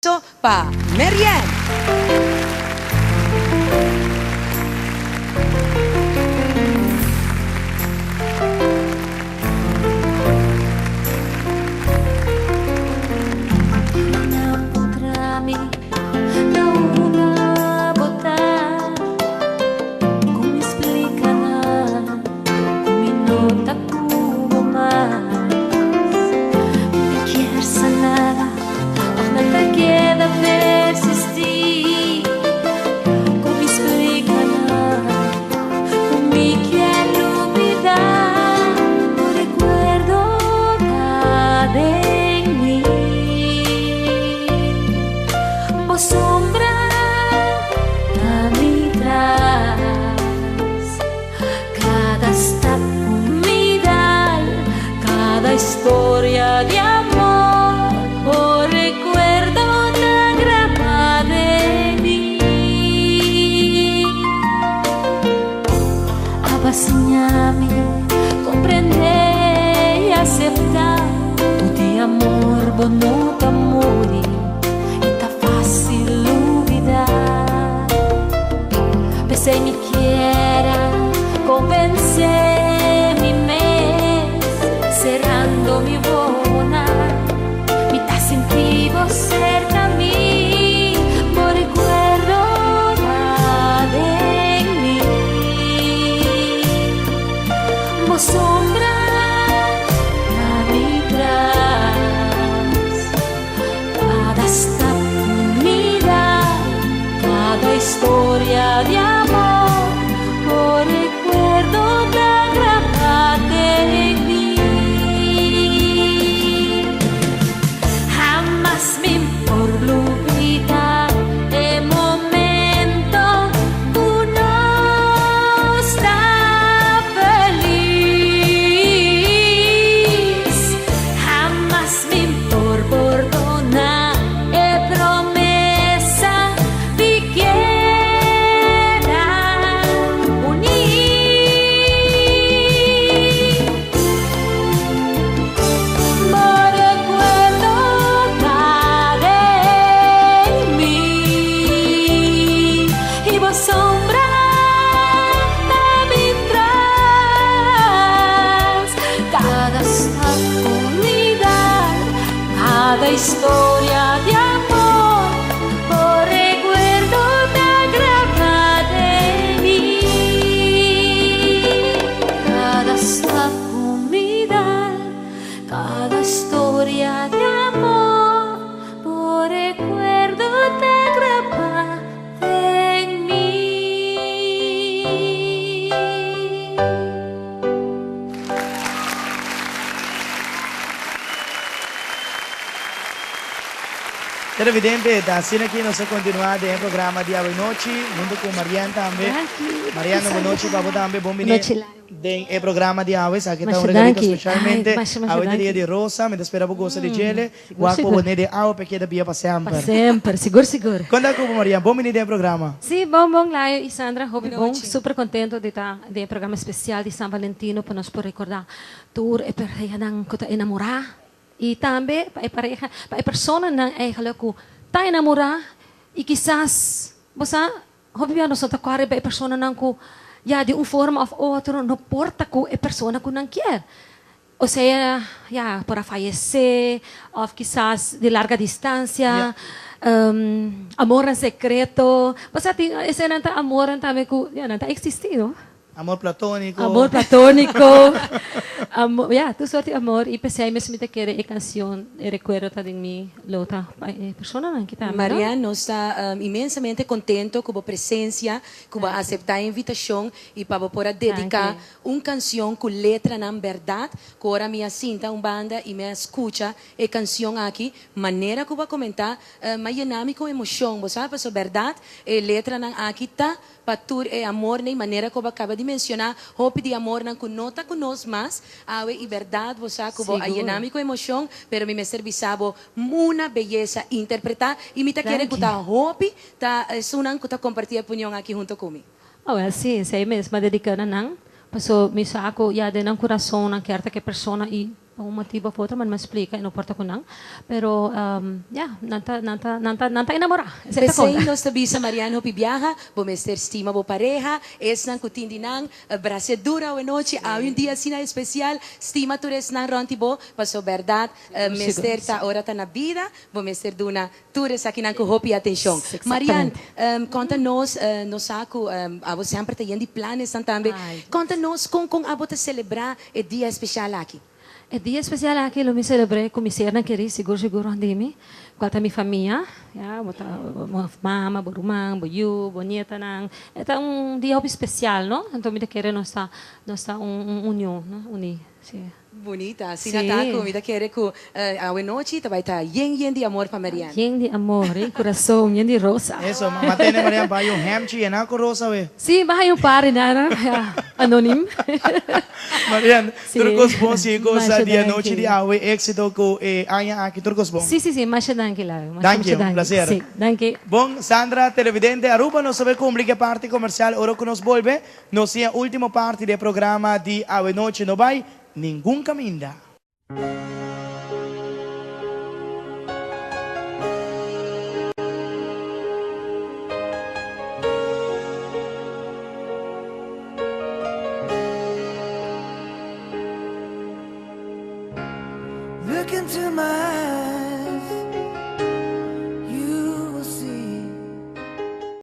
Pa Merian. Historia de amor, oh recuerdo tan grabada de mí. Apasinhame, compreender e aceitar o de amor, bono amor e tá fácil olvidar. Pensei me quiera convencer mi cerrando mi boca, mi ta sentivo cerca a mí, por recuerdo de mí. Vos sombra a mi tras, cada esta comida, cada historia de amor, por recuerdo tan grabada en mí. Cada historia de amor, por recuerdo tan grabada en mí. Cada esta comida, cada historia de amor, por recuerdo tan grabada en mí. Televidente, assim aqui nós vamos continuar o programa Dia e Noite, junto com Mariana também. Mariana, boa noite, Pablo também, bom menino. O programa de hoje, aqui está um regalito especialmente a dia de Rosa, me espera por gosto de gele, o arco boné de água, porque da bia para sempre. Para sempre, seguro. Quando é que Mariana, bom menino do programa? Sim, bom, lá e Sandra, bom, super contento de estar no programa especial de São Valentino para nós poder recordar tour e pareja nang ko ta enamorar. E também para a pessoa nang eigenlijk ko ta enamorar e quizás você hobby nós tá quase para a pessoa nang ko ja de uma forma ou outra não porta com a pessoa que não quer. Ou seja, ja, para falecer, ou quizás de larga distância, amor em secreto. Você tem esse amor também que não está existindo. Amor platônico. Amor platônico. Amor, yeah, tu sorte amor. E pensei mesmo que querer a canção, e recuerdo de mim, outra pessoa não que está. Mariana, nós está imensamente contento com a presença, com a aceitar a invitação e para poder dedicar uma canção com letra na verdade, que agora minha cinta, banda e me escuta a canção aqui, maneira que eu vou comentar, mas eu com emoção, você sabe, a verdade, a letra na aqui tá patur e amor nem maneira como acaba de mencionar hope de amor não conota conosco mas a verdade você como a dinâmico emoção pero me servisabo uma beleza interpretar e me tá querendo que tá hope tá sunan que tá compartilhar opinião aqui junto comigo. Oh, sim, sei mesmo, dedicada não. Paso mi saco ya de ng coração na certa que persona e um motivo ou outro, mas me explica, não importa com não. Pero, yeah, nanta enamorar. Pensei nós também sa Mariano pibiaha, vou mester estima bo pareja, esnan kutindinang brase dura o noite, há dia assim especial, estima tu esnan rontibo, paso verdade, mester ta ora ta na vida, vou mester duna tu aqui nan ko hopi atenção. Marian, conta-nos, nos saco, abo sempre te yendi planes também. Conta-nos com abo te celebrar o dia especial aqui. O dia especial aqui eu me celebrei com minha irmã querida, seguro andimi, com a minha família, ya, bota mama, borumang, boyu, bonita nang. É dia especial, não? Então me querer nós está união, não? Uni, sim. Bonita, sinataco, me querer com a noite, vai estar yen de amor para Mariana. Yen de amor, coração, yen de rosa. Eso, matene Mariana, ba yung hemchi, yan ako rosa we. Sim, vai yung pare na, anonim. Mariana, turcos bom si ko sa dia noite de awe, éxito ko anya aqui turcos bom. Sim, mas danke lá. Danke, um prazer. Sim, danke. Bom, Sandra, televidente, Aruba, não sabe como liga parte comercial, ora que nos volve, nos é a última parte do programa de awe noite, não vai nenhum caminho. Look into my